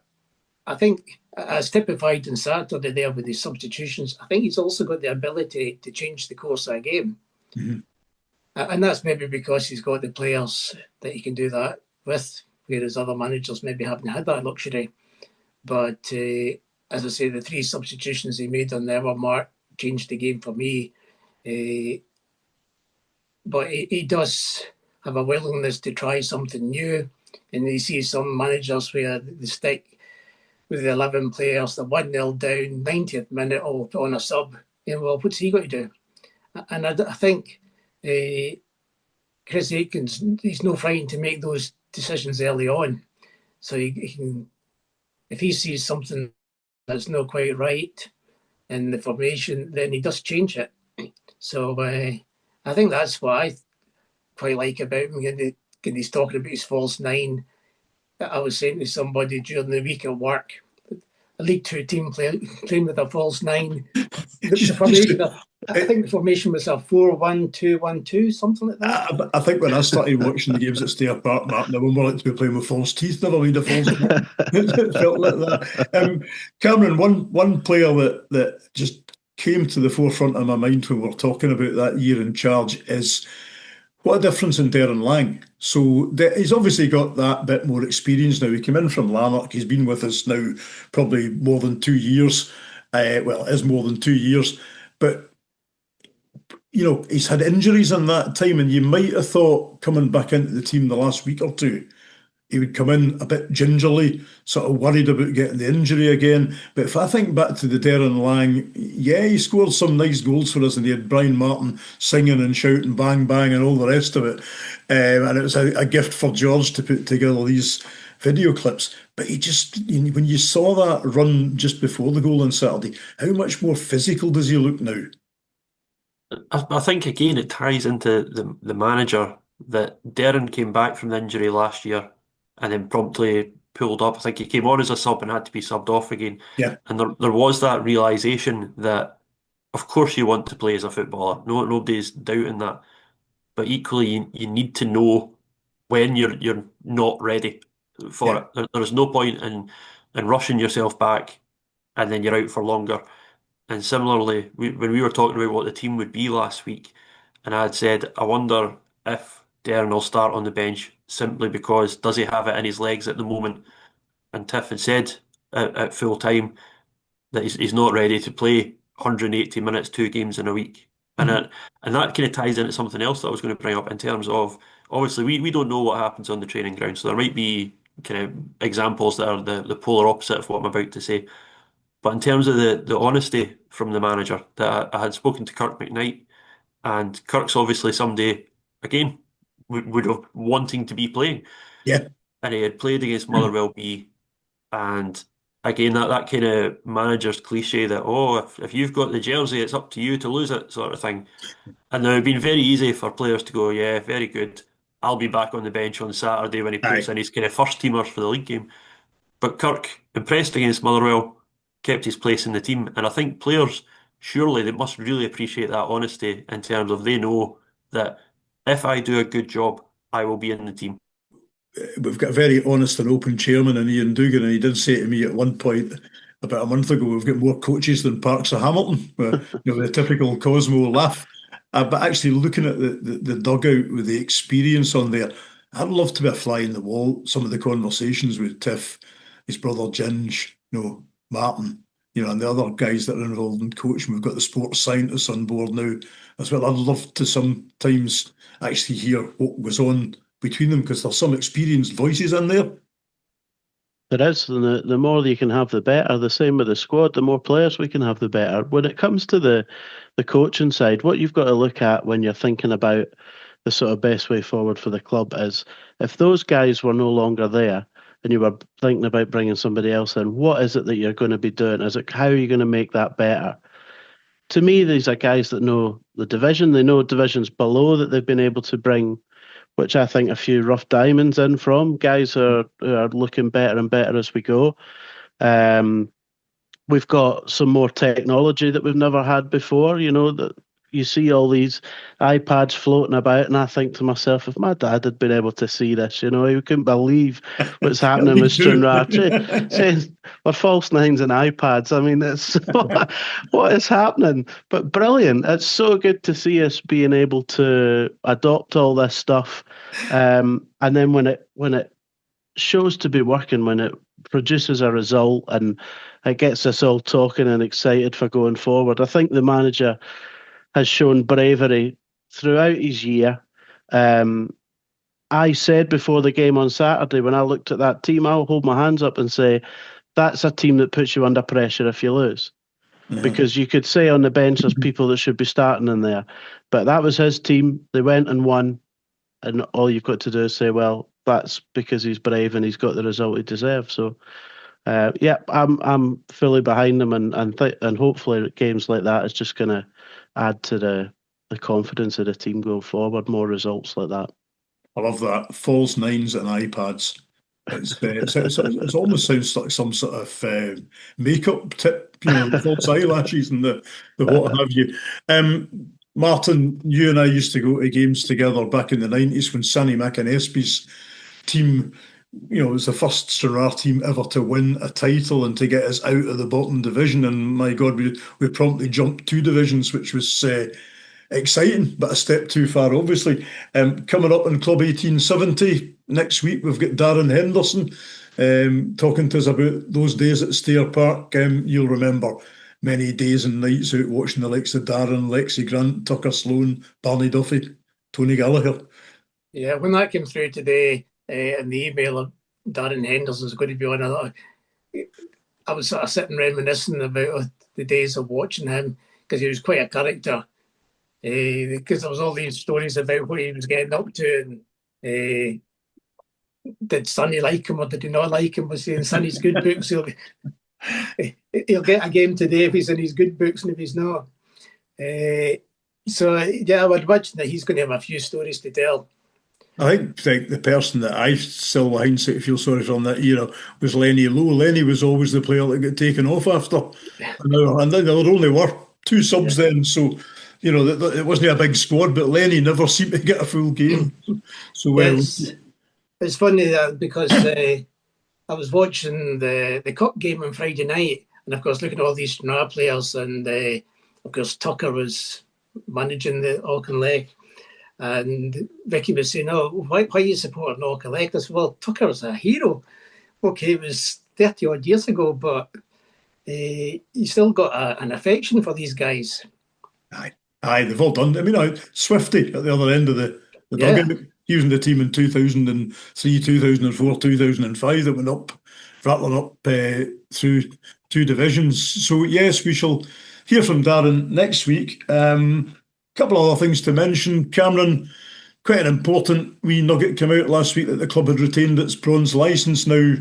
I think as typified in Saturday there with his substitutions, I think he's also got the ability to change the course of a game. Mm-hmm. And that's maybe because he's got the players that he can do that with, whereas other managers maybe haven't had that luxury. But as I say, the 3 substitutions he made on the hour mark changed the game for me. But he does have a willingness to try something new. And you see some managers where they stick with the 11 players, they're 1-0 down, 90th minute, or on a sub. And well, what's he got to do? And I think Chris Aikens, he's no frightened to make those decisions early on. So he can, if he sees something that's not quite right in the formation, then he does change it. So I think that's what I quite like about him. When he's talking about his false 9, I was saying to somebody during the week at work, a League Two team playing with a false 9. The formation, I think the formation was a 4-1-2-1-2, something like that. I think when I started watching the games at Stair Park, Martin, I would more like to be playing with false teeth. Never mind a false. It felt like that. Cameron, one player that just came to the forefront of my mind when we were talking about that year in charge is what a difference in Darren Lang. So he's obviously got that bit more experience now. He came in from Lanark. He's been with us now probably more than 2 years. Well, it is more than 2 years. But, you know, he's had injuries in that time, and you might have thought coming back into the team the last week or two, he would come in a bit gingerly, sort of worried about getting the injury again. But if I think back to the Darren Lang, yeah, he scored some nice goals for us, and he had Brian Martin singing and shouting bang bang and all the rest of it. And it was a gift for George to put together these video clips. But he just, when you saw that run just before the goal on Saturday, how much more physical does he look now? I think again it ties into the manager that Darren came back from the injury last year and then promptly pulled up. I think he came on as a sub and had to be subbed off again. Yeah, And there was that realization that of course you want to play as a footballer. No, nobody's doubting that. But equally you need to know when you're not ready for yeah, it. There's no point in rushing yourself back and then you're out for longer. And similarly, when we were talking about what the team would be last week, and I had said, I wonder if Darren will start on the bench simply because does he have it in his legs at the moment? And Tiff had said at full time that he's not ready to play 180 minutes, 2 games in a week. And Mhm. it, and that kind of ties into something else that I was going to bring up in terms of obviously we don't know what happens on the training ground, so there might be kind of examples that are the polar opposite of what I'm about to say. But in terms of the honesty from the manager, that I had spoken to Kirk McKnight, and Kirk's obviously somebody, again, would have wanting to be playing. Yeah. And he had played against Motherwell B. And again, that kind of manager's cliche that, oh, if you've got the jersey, it's up to you to lose it, sort of thing. And now it'd been very easy for players to go, yeah, very good. I'll be back on the bench on Saturday when he puts Aye. in his kind of first teamers for the league game. But Kirk, impressed against Motherwell, kept his place in the team. And I think players, surely they must really appreciate that honesty in terms of they know that if I do a good job, I will be in the team. We've got a very honest and open chairman in Ian Dugan, and he did say to me at one point about a month ago, we've got more coaches than Parks of Hamilton, the typical Cosmo laugh. But actually looking at the dugout with the experience on there, I'd love to be a fly in the wall. Some of the conversations with Tiff, his brother Ginge, Martin, and the other guys that are involved in coaching. We've got the sports scientists on board now as well. I'd love to sometimes actually hear what goes on between them because there's some experienced voices in there. There is, and the more you can have, the better. The same with the squad. The more players we can have, the better. When it comes to the coaching side, what you've got to look at when you're thinking about the sort of best way forward for the club is if those guys were no longer there and you were thinking about bringing somebody else in, what is it that you're going to be doing? How are you going to make that better? To me, these are guys that know the division. They know divisions below that they've been able to bring, which I think a few rough diamonds in from. Guys who are looking better and better as we go. We've got some more technology that we've never had before. That you see all these iPads floating about, and I think to myself, if my dad had been able to see this, he couldn't believe what's happening with Stranraer. Saying we're false nines and iPads. I mean, it's what is happening? But brilliant. It's so good to see us being able to adopt all this stuff, and then when it shows to be working, when it produces a result and it gets us all talking and excited for going forward. I think the manager has shown bravery throughout his year. I said before the game on Saturday, when I looked at that team, I'll hold my hands up and say, that's a team that puts you under pressure if you lose. Mm-hmm. Because you could say on the bench there's people that should be starting in there. But that was his team. They went and won. And all you've got to do is say, well, that's because he's brave and he's got the result he deserves. So, I'm fully behind him, and hopefully games like that is just going to add to the confidence of the team going forward. More results like that. I love that. False nines and iPads. It almost sounds like some sort of makeup tip, false eyelashes and the what have you. Martin, you and I used to go to games together back in the 90s when Sonny McInespie's team, was the first Stranraer team ever to win a title and to get us out of the bottom division. And my God, we promptly jumped 2 divisions, which was exciting, but a step too far, obviously. Coming up in Club 1870 next week, we've got Darren Henderson talking to us about those days at Stair Park. You'll remember many days and nights out watching the likes of Darren, Lexi Grant, Tucker Sloan, Barney Duffy, Tony Gallagher. Yeah, when that came through today in the email of Darren Henderson's going to be on, I was sort of sitting reminiscing about the days of watching him because he was quite a character. Because there was all these stories about what he was getting up to, and did Sonny like him or did he not like him? Was he in Sonny's good books? He'll get a game today if he's in his good books, and if he's not, So, yeah, I would imagine that he's going to have a few stories to tell. I think the person that I still, with hindsight, feel sorry for in that era was Lenny Lowe. Lenny was always the player that got taken off after. And then there only were two subs then, so it wasn't a big squad, but Lenny never seemed to get a full game. So well, it's funny that because I was watching the cup game on Friday night, and of course looking at all these Stranraer players, and of course Tucker was managing the Auchinleck. And Vicky was saying, "Oh, why are you supporting Auchinleck?" I said, "Well, Tucker's a hero. Okay, it was 30 odd years ago, but you still got an affection for these guys." Aye, they've all done. I mean, Swifty at the other end of the dugout. He was in the team in 2003, 2004, 2005 that went up, rattling up through two divisions. So yes, we shall hear from Darren next week. Couple of other things to mention. Cameron, quite an important wee nugget came out last week that the club had retained its bronze licence. Now,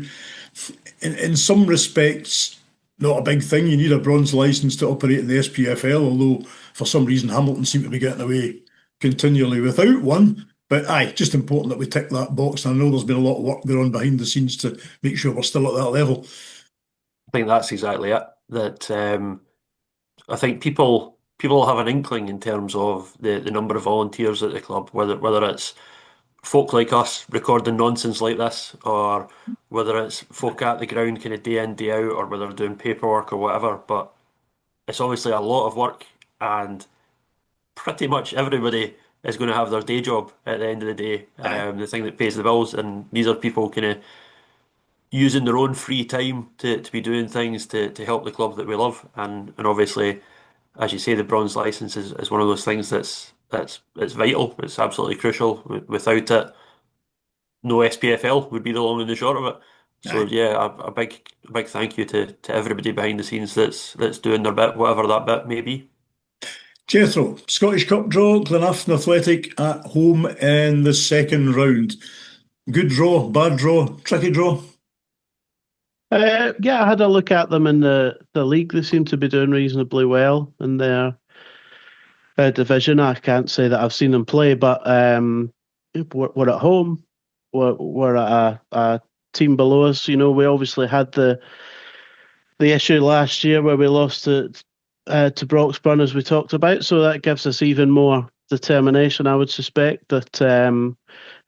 in some respects, not a big thing. You need a bronze licence to operate in the SPFL, although for some reason Hamilton seem to be getting away continually without one. But just important that we tick that box. And I know there's been a lot of work going on behind the scenes to make sure we're still at that level. I think that's exactly it. That I think people have an inkling in terms of the number of volunteers at the club, whether it's folk like us recording nonsense like this, or whether it's folk at the ground kind of day in, day out, or whether they're doing paperwork or whatever. But it's obviously a lot of work, and pretty much everybody is going to have their day job at the end of the day, the thing that pays the bills. And these are people kind of using their own free time to be doing things to help the club that we love. And obviously, as you say, the bronze licence is one of those things that's vital. It's absolutely crucial. Without it, no SPFL would be the long and the short of it. So yeah, a big thank you to everybody behind the scenes that's doing their bit, whatever that bit may be. Jethro, Scottish Cup draw, Glenafton Athletic at home in the second round. Good draw, bad draw, tricky draw? Yeah, I had a look at them in the league. They seem to be doing reasonably well in their division. I can't say that I've seen them play, but we're at home. We're at a team below us. You know, we obviously had the issue last year where we lost to Broxburn, as we talked about. So that gives us even more determination, I would suspect, that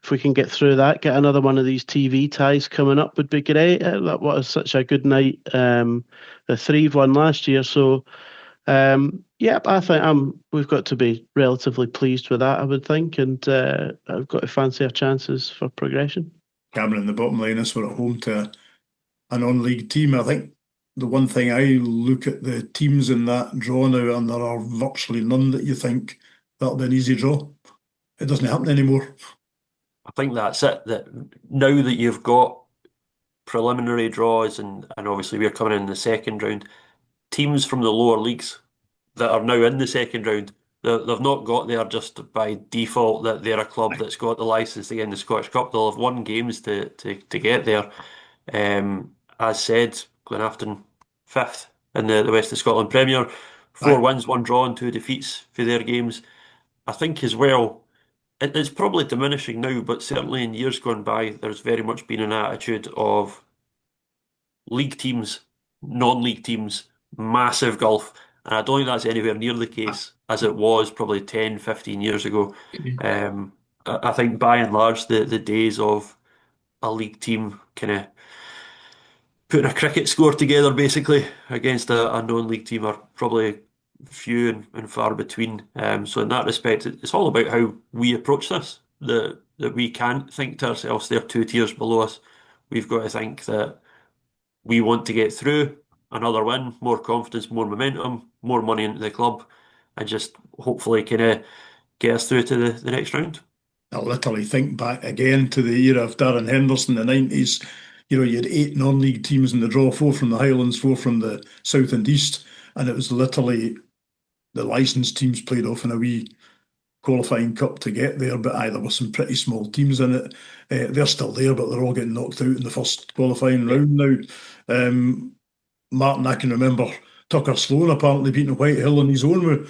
if we can get through that, get another one of these TV ties coming up would be great. That was such a good night. The Threave won last year. So, I think we've got to be relatively pleased with that, I would think. And I've got to fancy our chances for progression. Cameron, in the bottom line is we're at home to a non-league team. I think the one thing I look at the teams in that draw now, and there are virtually none that you think that'll be an easy draw. It doesn't happen anymore. I think that's it. That now that you've got preliminary draws, and obviously we're coming in the second round, teams from the lower leagues that are now in the second round, they've not got there just by default that they're a club that's got the licence to get in the Scottish Cup. They'll have won games to get there. As said, Glenafton 5th in the West of Scotland Premier, 4 wins, 1 draw and 2 defeats for their games. I think as well, it's probably diminishing now, but certainly in years gone by, there's very much been an attitude of league teams, non-league teams, massive gulf. And I don't think that's anywhere near the case as it was probably 10, 15 years ago. I think by and large, the days of a league team kind of putting a cricket score together basically against a non-league team are probably few and far between. So in that respect, it's all about how we approach this. That we can't think to ourselves, they're 2 tiers below us. We've got to think that we want to get through, another win, more confidence, more momentum, more money into the club, and just hopefully kind of get us through to the next round. I literally think back again to the era of Darren Henderson in the 90s. You had 8 non-league teams in the draw, 4 from the Highlands, 4 from the South and East, and it was literally the licensed teams played off in a wee qualifying cup to get there. But there were some pretty small teams in it. They're still there, but they're all getting knocked out in the first qualifying round now. Martin, I can remember Tucker Sloan apparently beating Whitehill on his own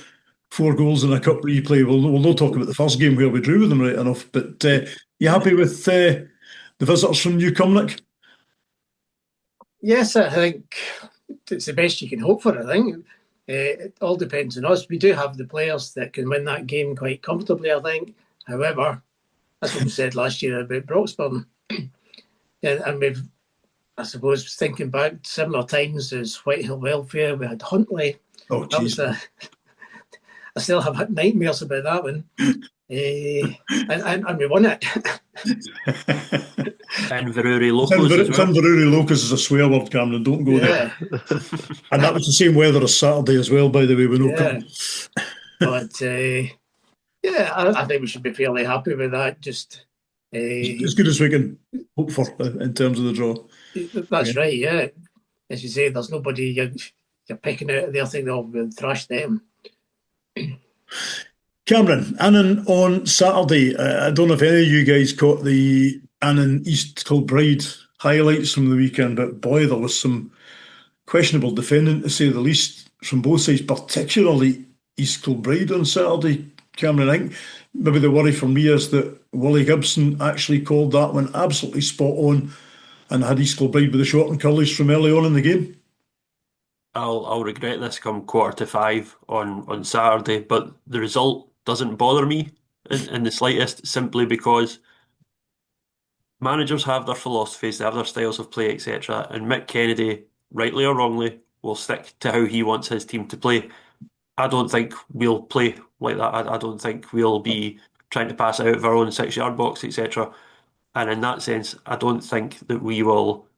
4 goals in a cup replay. We'll not talk about the first game where we drew with them, right enough. But you happy with the visitors from Newcomnick? Yes, I think it's the best you can hope for, I think. It all depends on us. We do have the players that can win that game quite comfortably, I think. However, that's what we said last year about Broxburn. And we've, I suppose, thinking back similar times as Whitehill Welfare, we had Huntley. Oh, geez. I still have nightmares about that one. And we won it. Inverurie Locos as well. Inverurie Locos is a swear word, Cameron. Don't go there. And that was the same weather as Saturday as well, by the way. But I think we should be fairly happy with that. Just as good as we can hope for in terms of the draw. That's right, yeah. As you say, there's nobody you're picking out of there thinking, oh, we'll thrash them. Cameron, Annan on Saturday. I don't know if any of you guys caught the Annan East Kilbride highlights from the weekend, but boy, there was some questionable defending, to say the least, from both sides, particularly East Kilbride on Saturday. Cameron, I think maybe the worry for me is that Willie Gibson actually called that one absolutely spot on and had East Kilbride with the short and curlies from early on in the game. I'll regret this come 4:45 on Saturday, but the result doesn't bother me in the slightest, simply because managers have their philosophies, they have their styles of play, etc. And Mick Kennedy, rightly or wrongly, will stick to how he wants his team to play. I don't think we'll play like that. I don't think we'll be trying to pass out of our own 6-yard box, etc. And in that sense, I don't think that we will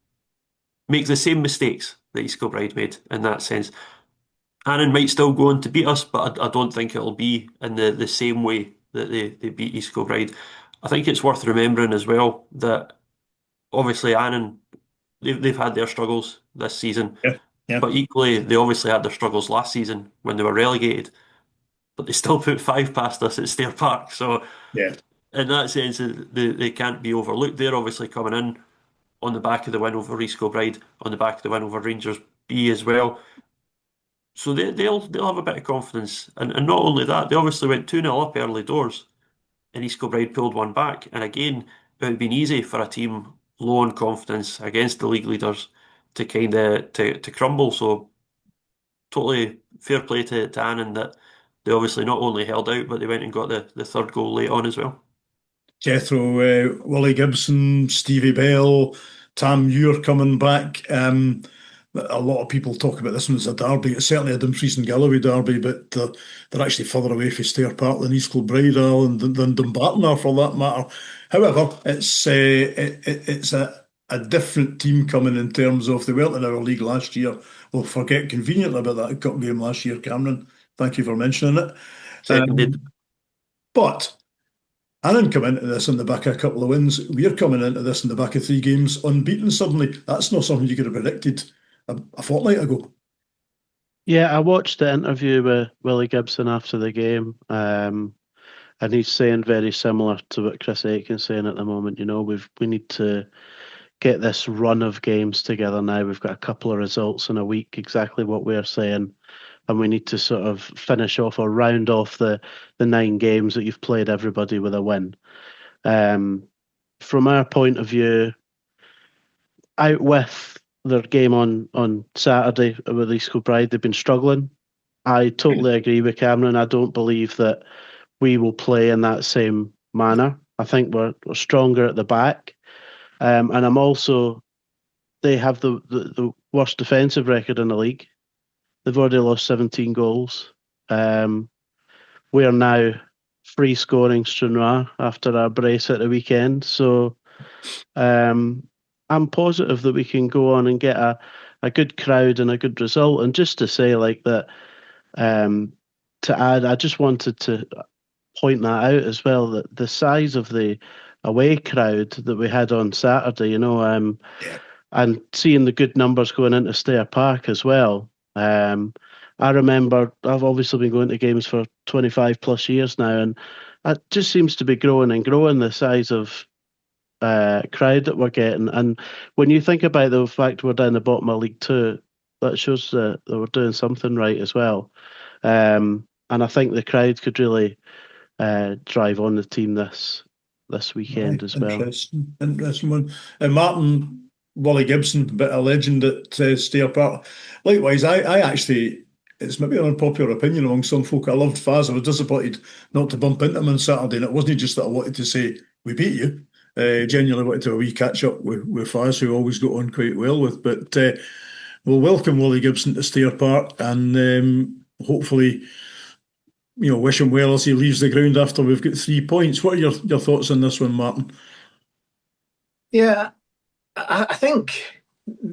make the same mistakes that East Kilbride made in that sense. Annan might still go on to beat us, but I don't think it'll be in the same way that they beat East Kilbride. I think it's worth remembering as well that obviously Annan, they've had their struggles this season, but equally they obviously had their struggles last season when they were relegated, but they still put 5 past us at Stair Park. So in that sense, they can't be overlooked. They're obviously coming in on the back of the win over East Kilbride, on the back of the win over Rangers B as well. So they'll have a bit of confidence. And not only that, they obviously went 2-0 up early doors and East Kilbride pulled one back. And again, it would have been easy for a team low on confidence against the league leaders to kind of to crumble. So totally fair play to Annan that they obviously not only held out, but they went and got the third goal late on as well. Jethro, Willie Gibson, Stevie Bell, Tam Muir coming back. A lot of people talk about this one as a derby. It's certainly a Dumfries and Galloway derby, but they're actually further away from Stair Park than East Kilbride are and than Dumbarton are, for that matter. However, it's a different team coming in terms of they weren't in our league last year. We'll forget conveniently about that cup game last year, Cameron. Thank you for mentioning it. Seconded. But Annan come into this on the back of a couple of wins. We're coming into this on the back of 3 games unbeaten suddenly. That's not something you could have predicted a fortnight ago. Yeah, I watched the interview with Willie Gibson after the game, and he's saying very similar to what Chris Aitken's saying at the moment. You know, we need to get this run of games together now. We've got a couple of results in a week, exactly what we're saying, and we need to sort of finish off or round off the 9 games that you've played everybody with a win. From our point of view, out with their game on Saturday with East Kilbride, they've been struggling. I totally agree with Cameron. I don't believe that we will play in that same manner. I think we're stronger at the back. And I'm also, they have the worst defensive record in the league. They've already lost 17 goals. We are now free scoring Stranraer after our brace at the weekend. So I'm positive that we can go on and get a good crowd and a good result. And just to say like that, to add, I just wanted to point that out as well, that the size of the away crowd that we had on Saturday, you know, and seeing the good numbers going into Stair Park as well. I remember I've obviously been going to games for 25 plus years now, and it just seems to be growing and growing, the size of crowd that we're getting. And when you think about the fact we're down the bottom of League Two, that shows that we're doing something right as well. and I think the crowd could really drive on the team this weekend as well. Interesting one. And Martin, Willie Gibson, a bit of a legend at Stair Park. Likewise, I actually, it's maybe an unpopular opinion among some folk, I loved Faz. I was disappointed not to bump into him on Saturday, and it wasn't just that I wanted to say, we beat you. Genuinely wanted to have a wee catch up with Faz, who always got on quite well with. But we'll welcome Willie Gibson to Stair Park, and hopefully, wish him well as he leaves the ground after we've got 3 points. What are your thoughts on this one, Martin? Yeah, I think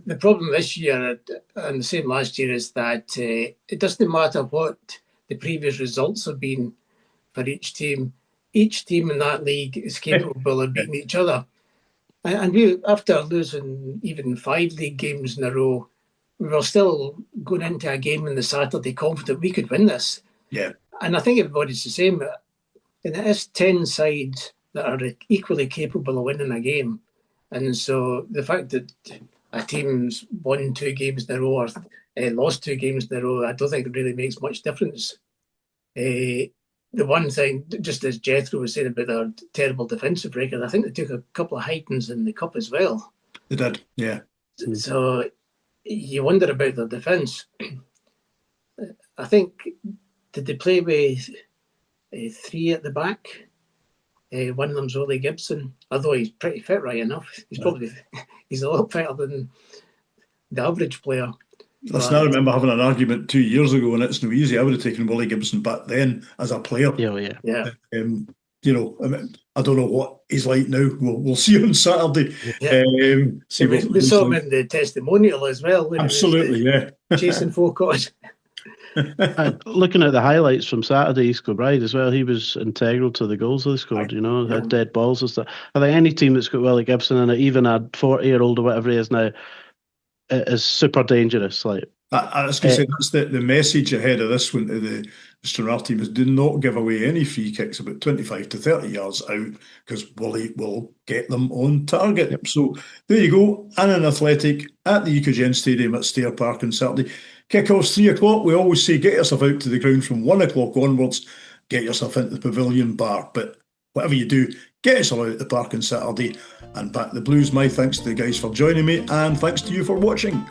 the problem this year and the same last year is that it doesn't matter what the previous results have been for each team. Each team in that league is capable of beating each other. And we, after losing even 5 league games in a row, we were still going into a game on the Saturday confident we could win this. Yeah. And I think everybody's the same. And it is 10 sides that are equally capable of winning a game. And so the fact that a team's won 2 games in a row or lost 2 games in a row, I don't think it really makes much difference. The one thing, just as Jethro was saying about their terrible defensive record, I think they took a couple of hidings in the cup as well. They did, yeah. So you wonder about their defence. I think, did they play with 3 at the back? One of them's Willie Gibson, although he's pretty fit right enough. He's a lot fitter than the average player. Listen, I remember having an argument 2 years ago, and it's no easy. I would have taken Willie Gibson back then as a player. Yeah. I mean, I don't know what he's like now. We'll see on Saturday. Yeah. We saw him in the testimonial as well. Absolutely, yeah. Chasing folk on. Looking at the highlights from Saturday's Kilbride as well, he was integral to the goals they scored, had dead balls and stuff. I think any team that's got Willie Gibson in it, even a 40-year-old or whatever he is now, is super dangerous. I was going to say, that's the message ahead of this one to the Stranraer team is do not give away any free kicks about 25 to 30 yards out, because Willie will get them on target. Yep. So there you go, Annan Athletic at the Ecogen Stadium at Stair Park on Saturday. Kick-off's 3 o'clock. We always say get yourself out to the ground from 1 o'clock onwards, get yourself into the Pavilion Bar. But whatever you do, get yourself out at the park on Saturday and back the Blues. My thanks to the guys for joining me, and thanks to you for watching.